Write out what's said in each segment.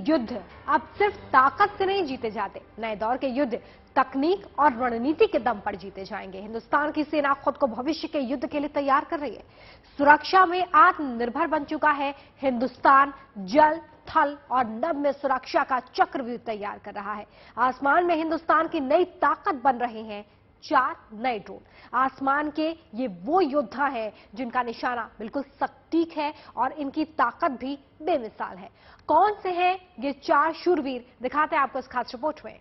युद्ध अब सिर्फ ताकत से नहीं जीते जाते, नए दौर के युद्ध तकनीक और रणनीति के दम पर जीते जाएंगे। हिंदुस्तान की सेना खुद को भविष्य के युद्ध के लिए तैयार कर रही है। सुरक्षा में आत्मनिर्भर बन चुका है हिंदुस्तान। जल, थल और नभ में सुरक्षा का चक्रव्यूह तैयार कर रहा है। आसमान में हिंदुस्तान की नई ताकत बन रहे हैं 4 नए ड्रोन। आसमान के ये वो योद्धा हैं जिनका निशाना बिल्कुल सटीक है और इनकी ताकत भी बेमिसाल है। कौन से हैं ये 4 शूरवीर, दिखाते हैं आपको इस खास रिपोर्ट में।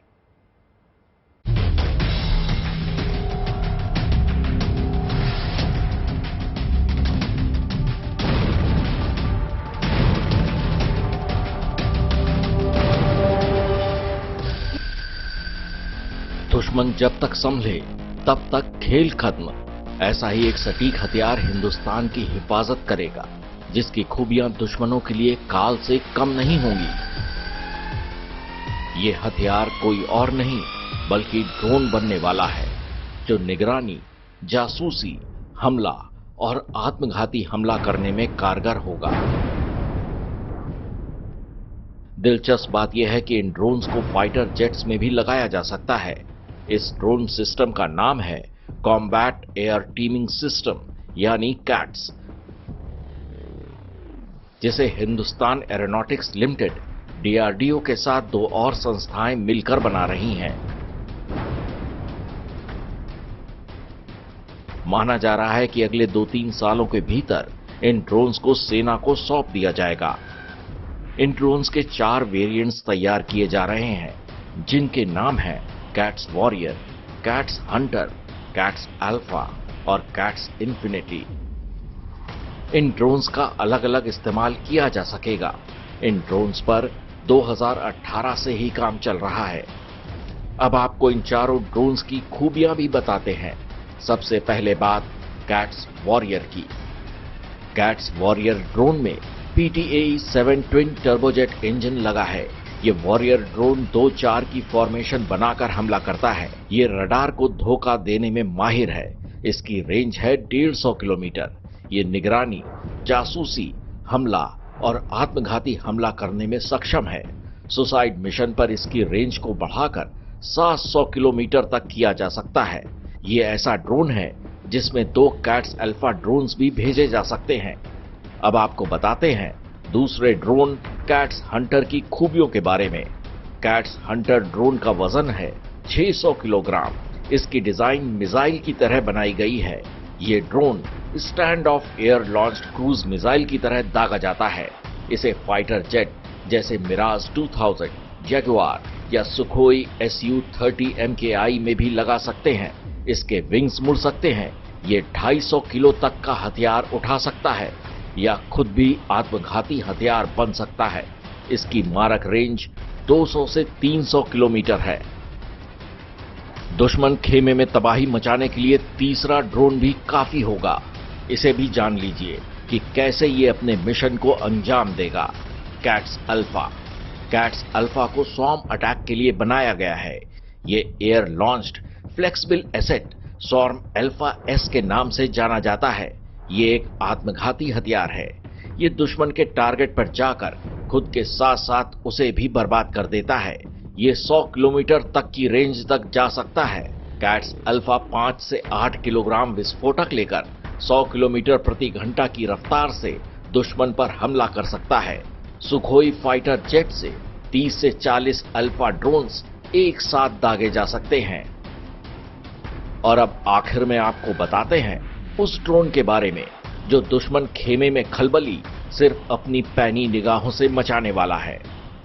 दुश्मन जब तक संभले तब तक खेल खत्म, ऐसा ही एक सटीक हथियार हिंदुस्तान की हिफाजत करेगा, जिसकी खूबियां दुश्मनों के लिए काल से कम नहीं होंगी। ये हथियार कोई और नहीं बल्कि ड्रोन बनने वाला है, जो निगरानी, जासूसी, हमला और आत्मघाती हमला करने में कारगर होगा। दिलचस्प बात यह है कि इन ड्रोन्स को फाइटर जेट्स में भी लगाया जा सकता है। इस ड्रोन सिस्टम का नाम है कॉम्बैट एयर टीमिंग सिस्टम यानी कैट्स, जिसे हिंदुस्तान एरोनॉटिक्स लिमिटेड डीआरडीओ के साथ 2 और संस्थाएं मिलकर बना रही हैं। माना जा रहा है कि अगले 2-3 सालों के भीतर इन ड्रोन्स को सेना को सौंप दिया जाएगा। इन ड्रोन्स के 4 वेरिएंट्स तैयार किए जा रहे हैं, जिनके नाम हैं cats warrior, cats Hunter, cats alpha और कैट्स इन्फिनिटी। इन ड्रोन्स का अलग अलग इस्तेमाल किया जा सकेगा। इन ड्रोन्स पर 2018 से ही काम चल रहा है। अब आपको इन चारों ड्रोन्स की खूबियां भी बताते हैं। सबसे पहले बात कैट्स वॉरियर की। कैट्स वॉरियर ड्रोन में PTAE-7 ट्विन टर्बोजेट इंजन लगा है। ये वॉरियर ड्रोन 2-4 की फॉर्मेशन बनाकर हमला करता है। ये रडार को धोखा देने में माहिर है। इसकी रेंज है 150 किलोमीटर। ये निगरानी, जासूसी, हमला और आत्मघाती हमला करने में सक्षम है। सुसाइड मिशन पर इसकी रेंज को बढ़ाकर 700 किलोमीटर तक किया जा सकता है। ये ऐसा ड्रोन है जिसमें 2 कैट्स अल्फा ड्रोन्स भी भेजे जा सकते हैं। अब आपको बताते हैं दूसरे ड्रोन कैट्स हंटर की खूबियों के बारे में। कैट्स हंटर ड्रोन का वजन है 600 किलोग्राम। इसकी डिजाइन मिसाइल की तरह बनाई गई है। ये drone stand of air launched cruise missile की तरह दागा जाता है। इसे फाइटर जेट जैसे मिराज 2000, जगुआर या सुखोई Su-30 MKI में भी लगा सकते हैं। इसके विंग्स मुड़ सकते हैं। ये 250 किलो तक का हथियार उठा सकता है या खुद भी आत्मघाती हथियार बन सकता है। इसकी मारक रेंज 200 से 300 किलोमीटर है। दुश्मन खेमे में तबाही मचाने के लिए तीसरा ड्रोन भी काफी होगा। इसे भी जान लीजिए कि कैसे ये अपने मिशन को अंजाम देगा। Cats alpha. कैट्स अल्फा को स्वॉर्म अटैक के लिए बनाया गया है। ये air launched flexible asset swarm alpha S के नाम से जाना जाता है। ये एक आत्मघाती हथियार है। ये दुश्मन के टारगेट पर जाकर खुद के साथ साथ उसे भी बर्बाद कर देता है। ये 100 किलोमीटर तक की रेंज तक जा सकता है। कैट्स अल्फा 5 से 8 किलोग्राम विस्फोटक लेकर 100 किलोमीटर प्रति घंटा की रफ्तार से दुश्मन पर हमला कर सकता है। सुखोई फाइटर जेट से 30 से 40 अल्फा ड्रोन्स एक साथ दागे जा सकते हैं। और अब आखिर में आपको बताते हैं उस ड्रोन के बारे में जो दुश्मन खेमे में खलबली सिर्फ अपनी पैनी निगाहों से मचाने वाला है।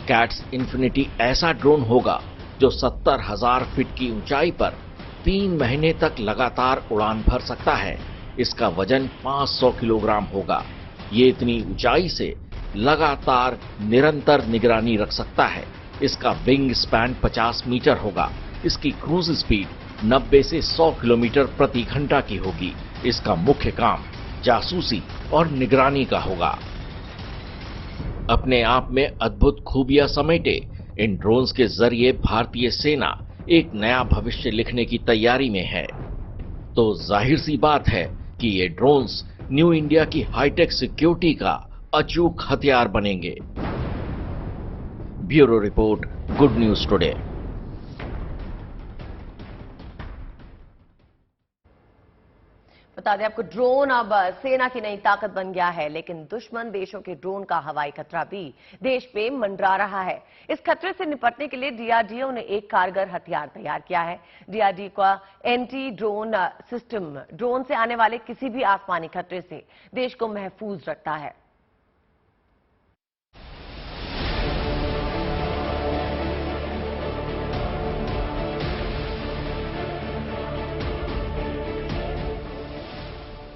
कैट्स इन्फिनिटी ऐसा ड्रोन होगा जो 70,000 फीट की ऊंचाई पर 3 महीने तक लगातार उड़ान भर सकता है। इसका वजन 500 किलोग्राम होगा। ये इतनी ऊंचाई से लगातार निरंतर निगरानी रख सकता है। इसका विंग स्पैन 50 मीटर होगा। इसकी क्रूज स्पीड 90 से 100 किलोमीटर प्रति घंटा की होगी। इसका मुख्य काम जासूसी और निगरानी का होगा। अपने आप में अद्भुत खूबियां समेटे इन ड्रोन्स के जरिए भारतीय सेना एक नया भविष्य लिखने की तैयारी में है। तो जाहिर सी बात है कि ये ड्रोन्स न्यू इंडिया की हाईटेक सिक्योरिटी का अचूक हथियार बनेंगे। Bureau report, good news today. बता दें आपको, ड्रोन अब सेना की नई ताकत बन गया है, लेकिन दुश्मन देशों के ड्रोन का हवाई खतरा भी देश पे मंडरा रहा है। इस खतरे से निपटने के लिए डीआरडीओ ने एक कारगर हथियार तैयार किया है। डीआरडीओ का एंटी ड्रोन सिस्टम ड्रोन से आने वाले किसी भी आसमानी खतरे से देश को महफूज रखता है।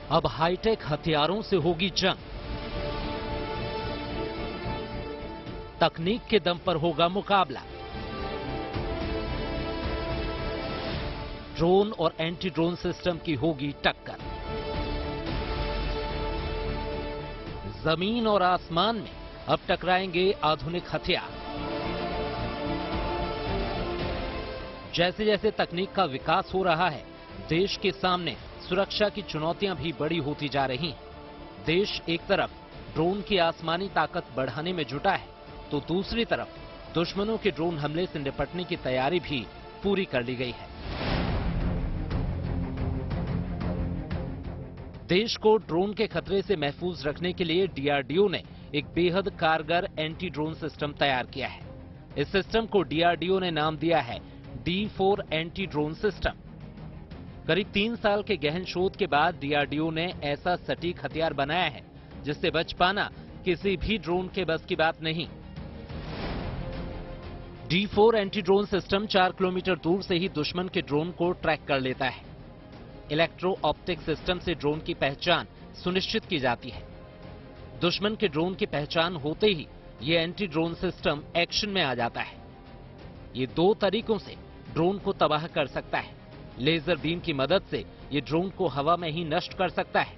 अब हाईटेक हथियारों से होगी जंग, तकनीक के दम पर होगा मुकाबला। ड्रोन और एंटी ड्रोन सिस्टम की होगी टक्कर। जमीन और आसमान में अब टकराएंगे आधुनिक हथियार। जैसे जैसे तकनीक का विकास हो रहा है, देश के सामने सुरक्षा की चुनौतियां भी बड़ी होती जा रही हैं। देश एक तरफ ड्रोन की आसमानी ताकत बढ़ाने में जुटा है, तो दूसरी तरफ दुश्मनों के ड्रोन हमले से निपटने की तैयारी भी पूरी कर ली गई है। देश को ड्रोन के खतरे से महफूज रखने के लिए डीआरडीओ ने एक बेहद कारगर एंटी ड्रोन सिस्टम तैयार किया है। इस सिस्टम को डीआरडीओ ने नाम दिया है D4 एंटी ड्रोन सिस्टम। करीब 3 साल के गहन शोध के बाद डीआरडीओ ने ऐसा सटीक हथियार बनाया है जिससे बच पाना किसी भी ड्रोन के बस की बात नहीं। D4 anti drone system 4 kilometre दूर से ही दुश्मन के ड्रोन को ट्रैक कर लेता है। इलेक्ट्रो ऑप्टिक सिस्टम से ड्रोन की पहचान सुनिश्चित की जाती है। दुश्मन के ड्रोन की पहचान होते ही ये एंटी ड्रोन सिस्टम एक्शन में आ जाता है। ये 2 तरीकों से ड्रोन को तबाह कर सकता है। लेजर बीम की मदद से ये ड्रोन को हवा में ही नष्ट कर सकता है।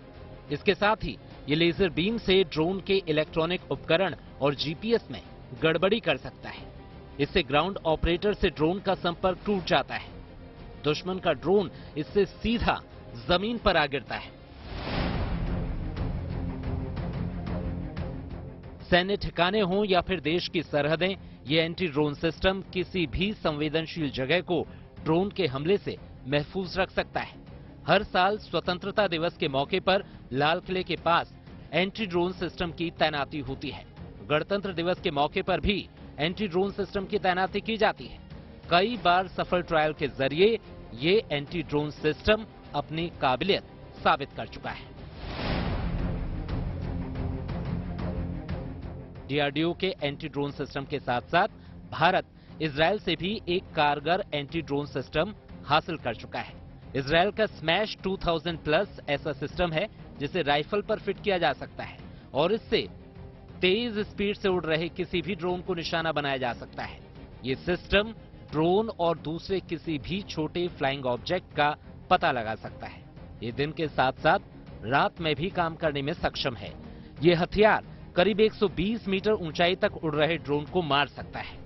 इसके साथ ही ये लेजर बीम से ड्रोन के इलेक्ट्रॉनिक उपकरण और जीपीएस में गड़बड़ी कर सकता है। इससे ग्राउंड ऑपरेटर से ड्रोन का संपर्क टूट जाता है। दुश्मन का ड्रोन इससे सीधा जमीन पर आ गिरता है। सैन्य ठिकाने हों या फिर देश की सरहदें, ये एंटी ड्रोन सिस्टम किसी भी संवेदनशील जगह को ड्रोन के हमले से महफूज रख सकता है। हर साल स्वतंत्रता दिवस के मौके पर लाल किले के पास एंटी ड्रोन सिस्टम की तैनाती होती है। गणतंत्र दिवस के मौके पर भी एंटी ड्रोन सिस्टम की तैनाती की जाती है। कई बार सफल ट्रायल के जरिए ये एंटी ड्रोन सिस्टम अपनी काबिलियत साबित कर चुका है। डीआरडीओ के एंटी ड्रोन सिस्टम के साथ साथ भारत इजरायल से भी एक कारगर एंटी ड्रोन सिस्टम हासिल कर चुका है। इजरायल का स्मैश 2000 प्लस ऐसा सिस्टम है जिसे राइफल पर फिट किया जा सकता है और इससे तेज स्पीड से उड़ रहे किसी भी ड्रोन को निशाना बनाया जा सकता है। ये सिस्टम ड्रोन और दूसरे किसी भी छोटे फ्लाइंग ऑब्जेक्ट का पता लगा सकता है। ये दिन के साथ साथ रात में भी काम करने में सक्षम है। ये हथियार करीब 120 मीटर ऊंचाई तक उड़ रहे ड्रोन को मार सकता है।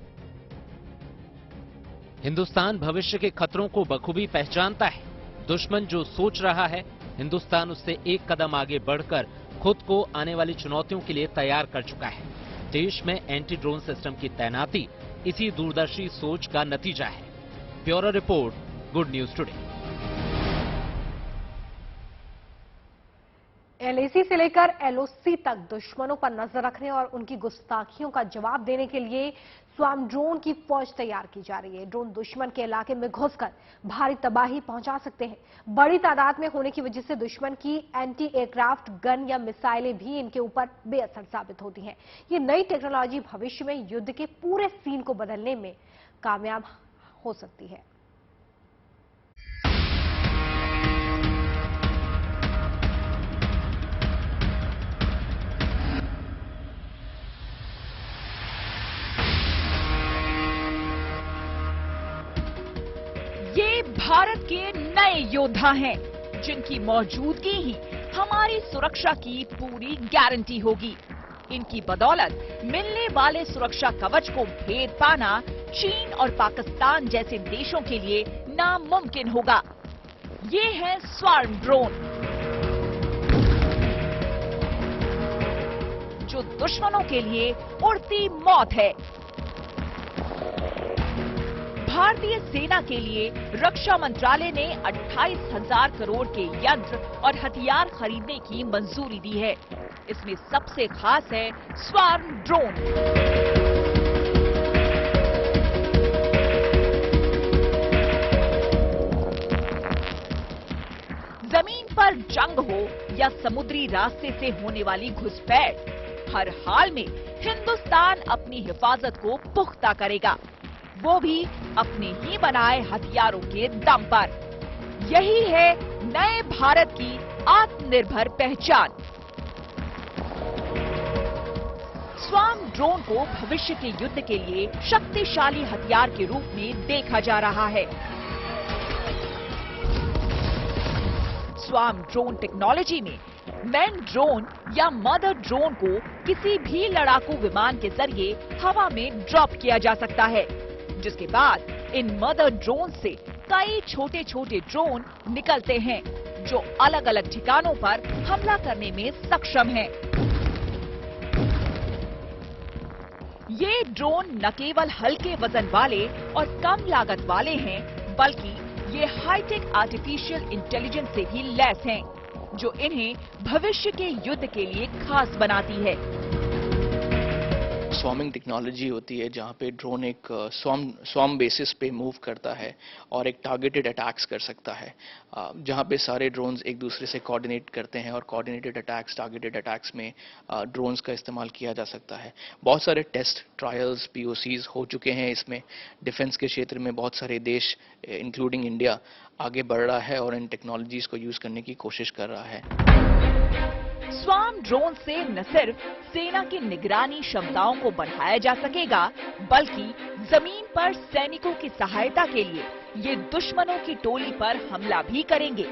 हिंदुस्तान भविष्य के खतरों को बखूबी पहचानता है। दुश्मन जो सोच रहा है, हिंदुस्तान उससे एक कदम आगे बढ़कर खुद को आने वाली चुनौतियों के लिए तैयार कर चुका है। देश में एंटी ड्रोन सिस्टम की तैनाती इसी दूरदर्शी सोच का नतीजा है। Bureau report, good news today. LAC से लेकर एलओसी तक दुश्मनों पर नजर रखने और उनकी गुस्ताखियों का जवाब देने के लिए स्वाम ड्रोन की फौज तैयार की जा रही है। ड्रोन दुश्मन के इलाके में घुसकर भारी तबाही पहुंचा सकते हैं। बड़ी तादाद में होने की वजह से दुश्मन की एंटी एयरक्राफ्ट गन या मिसाइलें भी इनके ऊपर बेअसर साबित होती हैं। ये नई टेक्नोलॉजी भविष्य में युद्ध के पूरे सीन को बदलने में कामयाब हो सकती है। ये भारत के नए योद्धा हैं, जिनकी मौजूदगी ही हमारी सुरक्षा की पूरी गारंटी होगी। इनकी बदौलत मिलने वाले सुरक्षा कवच को भेद पाना चीन और पाकिस्तान जैसे देशों के लिए नामुमकिन होगा। ये है स्वार्म ड्रोन, जो दुश्मनों के लिए उड़ती मौत है। भारतीय सेना के लिए रक्षा मंत्रालय ने 28,000 करोड़ के यंत्र और हथियार खरीदने की मंजूरी दी है। इसमें सबसे खास है स्वार्म ड्रोन। जमीन पर जंग हो या समुद्री रास्ते से होने वाली घुसपैठ, हर हाल में हिंदुस्तान अपनी हिफाजत को पुख्ता करेगा, वो भी अपने ही बनाए हथियारों के दम पर। यही है नए भारत की आत्मनिर्भर पहचान। स्वार्म ड्रोन को भविष्य के युद्ध के लिए शक्तिशाली हथियार के रूप में देखा जा रहा है। स्वार्म ड्रोन टेक्नोलॉजी में मैन ड्रोन या मदर ड्रोन को किसी भी लड़ाकू विमान के जरिए हवा में ड्रॉप किया जा सकता है, जिसके बाद इन मदर ड्रोन से कई छोटे छोटे ड्रोन निकलते हैं जो अलग अलग ठिकानों पर हमला करने में सक्षम हैं। ये ड्रोन न केवल हल्के वजन वाले और कम लागत वाले हैं, बल्कि ये हाईटेक आर्टिफिशियल इंटेलिजेंस से भी लैस हैं, जो इन्हें भविष्य के युद्ध के लिए खास बनाती है। स्वार्मिंग टेक्नोलॉजी होती है जहां पे ड्रोन एक स्वार्म बेसिस पे मूव करता है और एक टारगेटेड अटैक्स कर सकता है, जहां पे सारे ड्रोन्स एक दूसरे से कोऑर्डिनेट करते हैं और कोऑर्डिनेटेड अटैक्स, टारगेटेड अटैक्स में ड्रोन्स का इस्तेमाल किया जा सकता है। बहुत सारे टेस्ट ट्रायल्स, POCs हो चुके हैं इसमें। डिफेंस के क्षेत्र में बहुत सारे देश इंक्लूडिंग इंडिया आगे बढ़ रहा है और इन टेक्नोलॉजीज को यूज करने की कोशिश कर रहा है। स्वार्म ड्रोन से न सिर्फ सेना की निगरानी क्षमताओं को बढ़ाया जा सकेगा, बल्कि जमीन पर सैनिकों की सहायता के लिए ये दुश्मनों की टोली पर हमला भी करेंगे।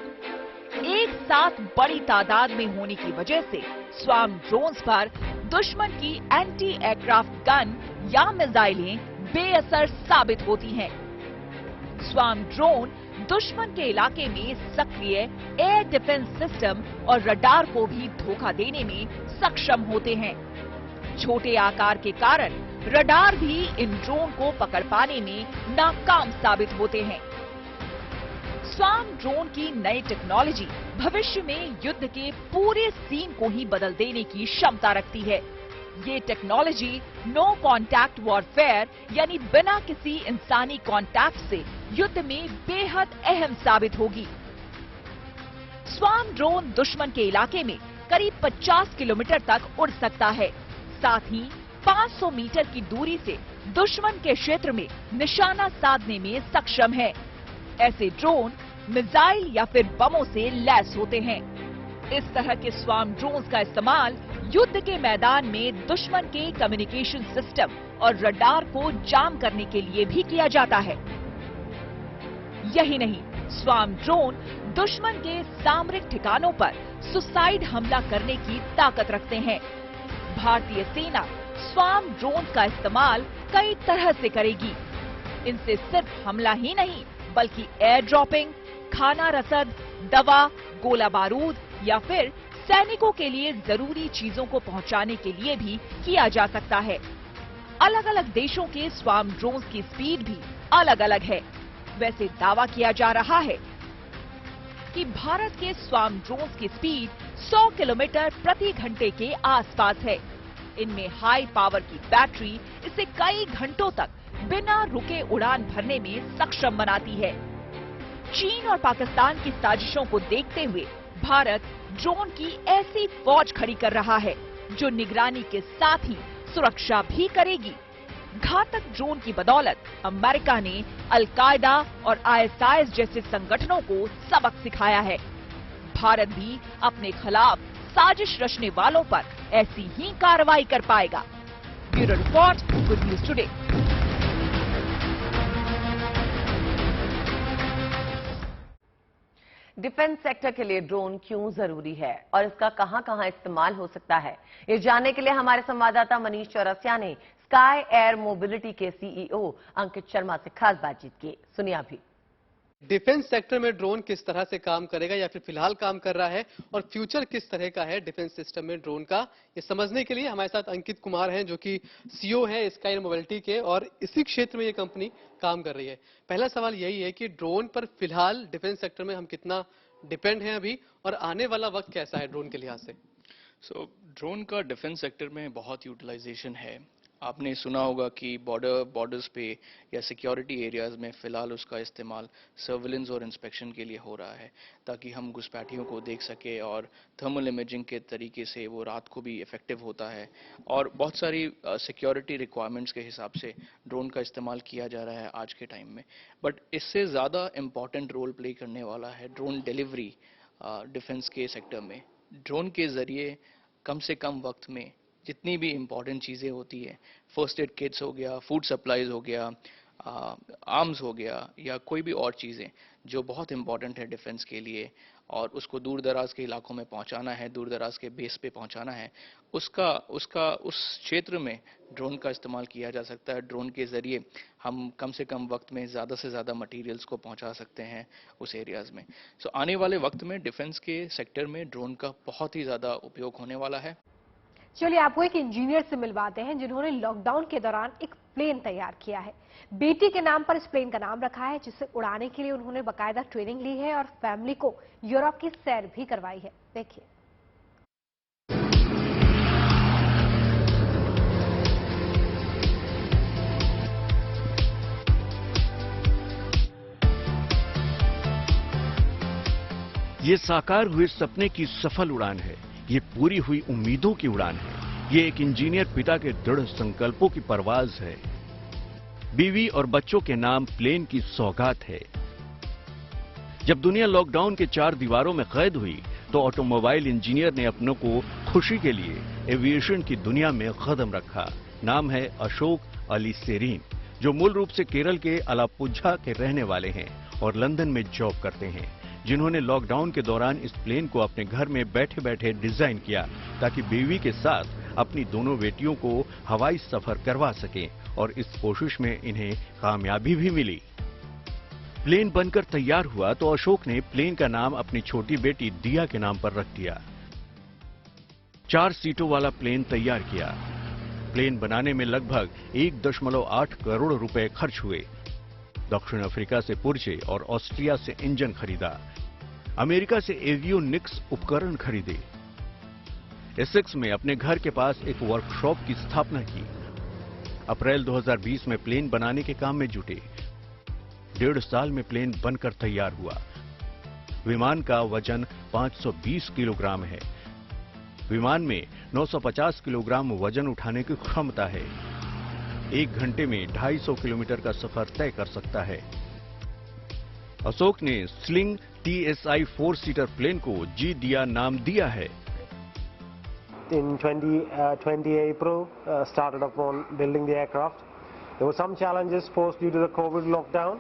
एक साथ बड़ी तादाद में होने की वजह से स्वार्म ड्रोन्स पर दुश्मन की एंटी एयरक्राफ्ट गन या मिसाइलें बेअसर साबित होती हैं। स्वार्म ड्रोन दुश्मन के इलाके में सक्रिय एयर डिफेंस सिस्टम और रडार को भी धोखा देने में सक्षम होते हैं। छोटे आकार के कारण रडार भी इन ड्रोन को पकड़ पाने में नाकाम साबित होते हैं। स्वार्म ड्रोन की नई टेक्नोलॉजी भविष्य में युद्ध के पूरे सीन को ही बदल देने की क्षमता रखती है। ये टेक्नोलॉजी नो कॉन्टैक्ट वॉरफेयर यानी बिना किसी इंसानी कॉन्टैक्ट से युद्ध में बेहद अहम साबित होगी। स्वार्म ड्रोन दुश्मन के इलाके में करीब 50 किलोमीटर तक उड़ सकता है। साथ ही 500 मीटर की दूरी से दुश्मन के क्षेत्र में निशाना साधने में सक्षम है। ऐसे ड्रोन मिसाइल या फिर बमों से लैस होते हैं। इस तरह के स्वार्म ड्रोन्स का इस्तेमाल युद्ध के मैदान में दुश्मन के कम्युनिकेशन सिस्टम और रडार को जाम करने के लिए भी किया जाता है। यही नहीं, स्वार्म ड्रोन दुश्मन के सामरिक ठिकानों पर सुसाइड हमला करने की ताकत रखते हैं। भारतीय सेना स्वार्म ड्रोन का इस्तेमाल कई तरह से करेगी। इनसे सिर्फ हमला ही नहीं, बल्कि एयर ड्रॉपिंग, खाना रसद, दवा, गोला बारूद या फिर सैनिकों के लिए जरूरी चीजों को पहुंचाने के लिए भी किया जा सकता है। अलग अलग देशों के स्वार्म ड्रोन्स की स्पीड भी अलग अलग है। वैसे दावा किया जा रहा है कि भारत के स्वार्म ड्रोन्स की स्पीड 100 किलोमीटर प्रति घंटे के आसपास है। इनमें हाई पावर की बैटरी इसे कई घंटों तक बिना रुके उड़ान भरने में सक्षम बनाती है। चीन और पाकिस्तान की साजिशों को देखते हुए भारत ड्रोन की ऐसी फौज खड़ी कर रहा है जो निगरानी के साथ ही सुरक्षा भी करेगी। घातक ड्रोन की बदौलत अमेरिका ने अल-कायदा और ISIS जैसे संगठनों को सबक सिखाया है। भारत भी अपने खिलाफ साजिश रचने वालों पर ऐसी ही कार्रवाई कर पाएगा। Bureau report, good news today. Defence sector के लिए ड्रोन क्यों जरूरी है और इसका कहां-कहां इस्तेमाल हो सकता है, ये जानने के लिए हमारे संवाददाता मनीष चौरसिया ने स्काई एयर मोबिलिटी के CEO अंकित शर्मा से खास बातचीत की। सुनिए अभी। डिफेंस सेक्टर में ड्रोन किस तरह से काम करेगा या फिर फिलहाल काम कर रहा है और फ्यूचर किस तरह का है डिफेंस सिस्टम में ड्रोन का, ये समझने के लिए हमारे साथ अंकित कुमार हैं जो कि सीईओ हैं स्काई मोबिलिटी के और इसी क्षेत्र में ये कंपनी काम कर रही है। पहला सवाल यही है कि ड्रोन पर फिलहाल डिफेंस सेक्टर में हम कितना डिपेंड हैं अभी और आने वाला वक्त कैसा है ड्रोन के लिहाज से? ड्रोन का डिफेंस सेक्टर में बहुत यूटिलाइजेशन है। आपने सुना होगा कि बॉर्डर्स पे या सिक्योरिटी एरियाज में फिलहाल उसका इस्तेमाल सर्विलेंस और इंस्पेक्शन के लिए हो रहा है, ताकि हम घुसपैठियों को देख सके, और थर्मल इमेजिंग के तरीके से वो रात को भी इफेक्टिव होता है। और बहुत सारी सिक्योरिटी रिक्वायरमेंट्स के हिसाब से ड्रोन का इस्तेमाल किया जा रहा है आज के टाइम में। बट इससे ज़्यादा इम्पॉर्टेंट रोल प्ले करने वाला है ड्रोन डिलीवरी डिफेंस के सेक्टर में। ड्रोन के ज़रिए कम से कम वक्त में जितनी भी इम्पॉर्टेंट चीज़ें होती है, फर्स्ट एड किट्स हो गया, फूड सप्लाईज हो गया, आर्म्स हो गया, या कोई भी और चीज़ें जो बहुत इम्पॉर्टेंट है डिफेंस के लिए, और उसको दूर दराज के इलाकों में पहुंचाना है, दूर दराज के बेस पे पहुंचाना है, उस क्षेत्र में ड्रोन का इस्तेमाल किया जा सकता है। ड्रोन के ज़रिए हम कम से कम वक्त में ज़्यादा से ज़्यादा मटेरियल्स को पहुंचा सकते हैं उस एरियाज़ में। आने वाले वक्त में डिफेंस के सेक्टर में ड्रोन का बहुत ही ज़्यादा उपयोग होने वाला है। चलिए आपको एक इंजीनियर से मिलवाते हैं जिन्होंने लॉकडाउन के दौरान एक प्लेन तैयार किया है। बेटी के नाम पर इस प्लेन का नाम रखा है, जिसे उड़ाने के लिए उन्होंने बाकायदा ट्रेनिंग ली है और फैमिली को यूरोप की सैर भी करवाई है। देखिए। ये साकार हुए सपने की सफल उड़ान है, ये पूरी हुई उम्मीदों की उड़ान है, ये एक इंजीनियर पिता के दृढ़ संकल्पों की परवाज है। बीवी और बच्चों के नाम प्लेन की सौगात है। जब दुनिया लॉकडाउन के 4 दीवारों में कैद हुई तो ऑटोमोबाइल इंजीनियर ने अपनों को खुशी के लिए एविएशन की दुनिया में कदम रखा। नाम है अशोक अली सेरीन, जो मूल रूप से केरल के अलापुझा के रहने वाले हैं और लंदन में जॉब करते हैं, जिन्होंने लॉकडाउन के दौरान इस प्लेन को अपने घर में बैठे बैठे डिजाइन किया ताकि बीवी के साथ अपनी दोनों बेटियों को हवाई सफर करवा सकें, और इस कोशिश में इन्हें कामयाबी भी मिली। प्लेन बनकर तैयार हुआ तो अशोक ने प्लेन का नाम अपनी छोटी बेटी दिया के नाम पर रख दिया। 4 सीटों वाला प्लेन तैयार किया। प्लेन बनाने में लगभग 1.8 करोड़ रुपए खर्च हुए। दक्षिण अफ्रीका से पुर्जे और ऑस्ट्रिया से इंजन खरीदा। अमेरिका से एवियोनिक्स उपकरण खरीदे। एसेक्स में अपने घर के पास एक वर्कशॉप की स्थापना की। अप्रैल 2020 में प्लेन बनाने के काम में जुटे। 1.5 साल में प्लेन बनकर तैयार हुआ। विमान का वजन 520 किलोग्राम है। विमान में 950 किलोग्राम वजन उठाने की क्षमता है। 1 घंटे में 250 किलोमीटर का सफर तय कर सकता है। अशोक ने स्लिंग TSI 4 सीटर प्लेन को जी दिया नाम दिया है। In 20 April, started upon building the aircraft. There were some challenges posed due to the COVID lockdown,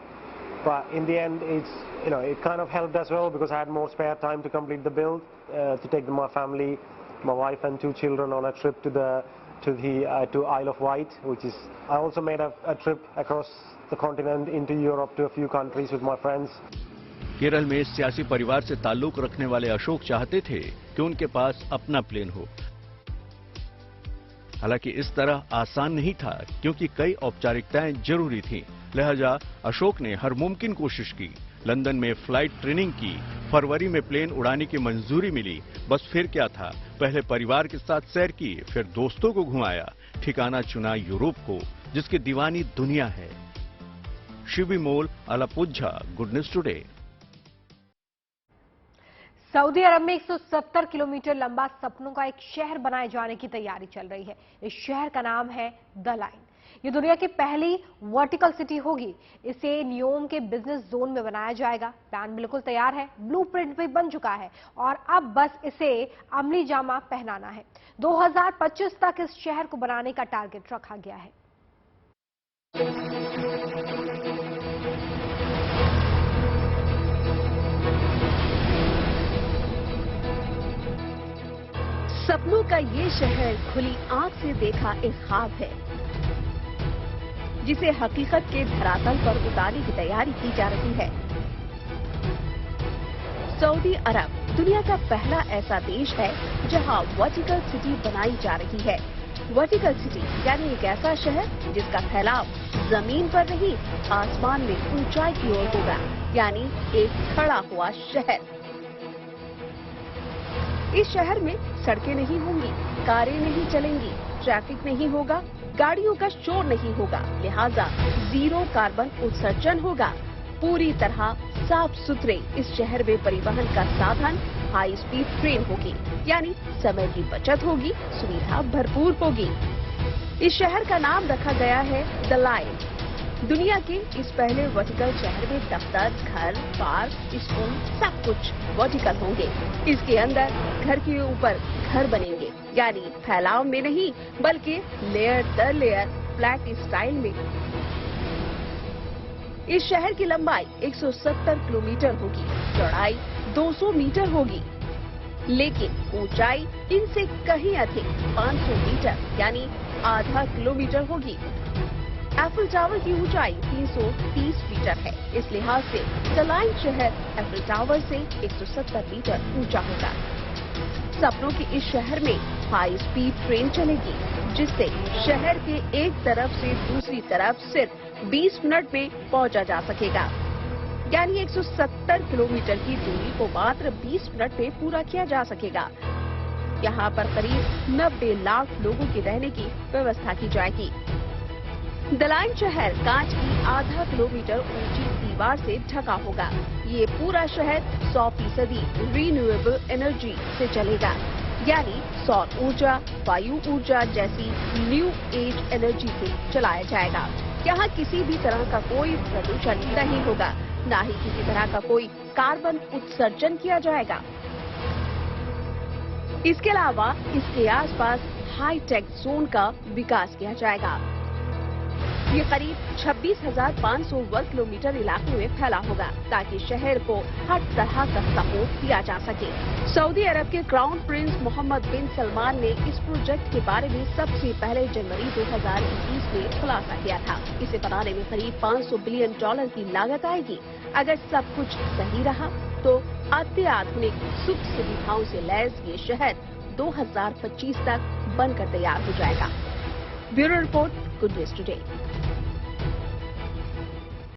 but in the end, it kind of helped as well because I had more spare time to complete the build, to take my family, my wife and 2 children on a trip to Isle of Wight, which is. I also made a trip across the continent into Europe to a few countries with my friends. Kerala में सियासी परिवार से ताल्लुक रखने वाले अशोक चाहते थे कि उनके पास अपना प्लेन हो। हालांकि इस तरह आसान नहीं था, क्योंकि कई औपचारिकताएं जरूरी थीं। लिहाजा अशोक ने हर मुमकिन कोशिश की। लंदन में फ्लाइट ट्रेनिंग की। फरवरी में प्लेन उड़ाने की मंजूरी मिली। बस फिर क्या था, पहले परिवार के साथ सैर की, फिर दोस्तों को घुमाया। ठिकाना चुना यूरोप को, जिसकी दीवानी दुनिया है। Shibi Mol, Alappuzha, good news today. सऊदी अरब में 170 किलोमीटर लंबा सपनों का एक शहर बनाए जाने की तैयारी चल रही है। इस शहर का नाम है द लाइन। ये दुनिया की पहली वर्टिकल सिटी होगी। इसे नियोम के बिजनेस जोन में बनाया जाएगा। प्लान बिल्कुल तैयार है, ब्लूप्रिंट भी बन चुका है और अब बस इसे अमली जामा पहनाना है। 2025 तक इस शहर को बनाने का टारगेट रखा गया है। सपनों का ये शहर खुली आंख से देखा एक ख्वाब है, जिसे हकीकत के धरातल पर उतारने की तैयारी की जा रही है। सऊदी अरब दुनिया का पहला ऐसा देश है जहां वर्टिकल सिटी बनाई जा रही है। वर्टिकल सिटी यानी एक ऐसा शहर जिसका फैलाव जमीन पर नहीं आसमान में ऊंचाई की ओर होगा, यानी एक खड़ा हुआ शहर। इस शहर में सड़कें नहीं होंगी, कारें नहीं चलेंगी, ट्रैफिक नहीं होगा, गाड़ियों का शोर नहीं होगा, लिहाजा जीरो कार्बन उत्सर्जन होगा। पूरी तरह साफ सुथरे इस शहर में परिवहन का साधन हाई स्पीड ट्रेन होगी, यानी समय की बचत होगी, सुविधा भरपूर होगी। इस शहर का नाम रखा गया है द लाइन। दुनिया के इस पहले वर्टिकल शहर में दफ्तर, घर, पार्क, स्कूल सब कुछ वर्टिकल होंगे। इसके अंदर घर के ऊपर घर बनेंगे, यानी फैलाव में नहीं बल्कि लेयर दर लेयर फ्लैट स्टाइल में। इस शहर की लंबाई 170 किलोमीटर होगी, चौड़ाई 200 मीटर होगी, लेकिन ऊंचाई इनसे कहीं अधिक 500 मीटर यानी आधा किलोमीटर होगी। एफिल टावर की ऊंचाई 330 मीटर है। इस लिहाज से द लाइन शहर एफिल टावर से 170 मीटर ऊंचा होगा। सपनों के इस शहर में हाई स्पीड ट्रेन चलेगी, जिससे शहर के एक तरफ से दूसरी तरफ सिर्फ 20 मिनट में पहुंचा जा सकेगा, यानी 170 किलोमीटर की दूरी को मात्र 20 मिनट में पूरा किया जा सकेगा। यहाँ पर करीब 90 लाख लोगों के रहने की व्यवस्था की जाएगी। द लाइन शहर कांच की आधा किलोमीटर ऊंची दीवार से ढका होगा। ये पूरा शहर 100% रिन्यूएबल एनर्जी से चलेगा, यानी सौर ऊर्जा, वायु ऊर्जा जैसी न्यू एज एनर्जी से चलाया जाएगा। यहाँ किसी भी तरह का कोई प्रदूषण नहीं होगा, न ही किसी तरह का कोई कार्बन उत्सर्जन किया जाएगा। इसके अलावा इसके आसपास हाईटेक जोन का विकास किया जाएगा। ये करीब 26,500 वर्ग किलोमीटर इलाके में फैला होगा, ताकि शहर को हर तरह का सपोर्ट दिया जा सके। सऊदी अरब के क्राउन प्रिंस मोहम्मद बिन सलमान ने इस प्रोजेक्ट के बारे में सबसे पहले जनवरी 2021 में खुलासा किया था। इसे बनाने में करीब $500 बिलियन की लागत आएगी। अगर सब कुछ सही रहा तो अत्याधुनिक सुख सुविधाओं से लैस ये शहर 2025 तक बनकर तैयार हो जाएगा। Bureau report, good news today.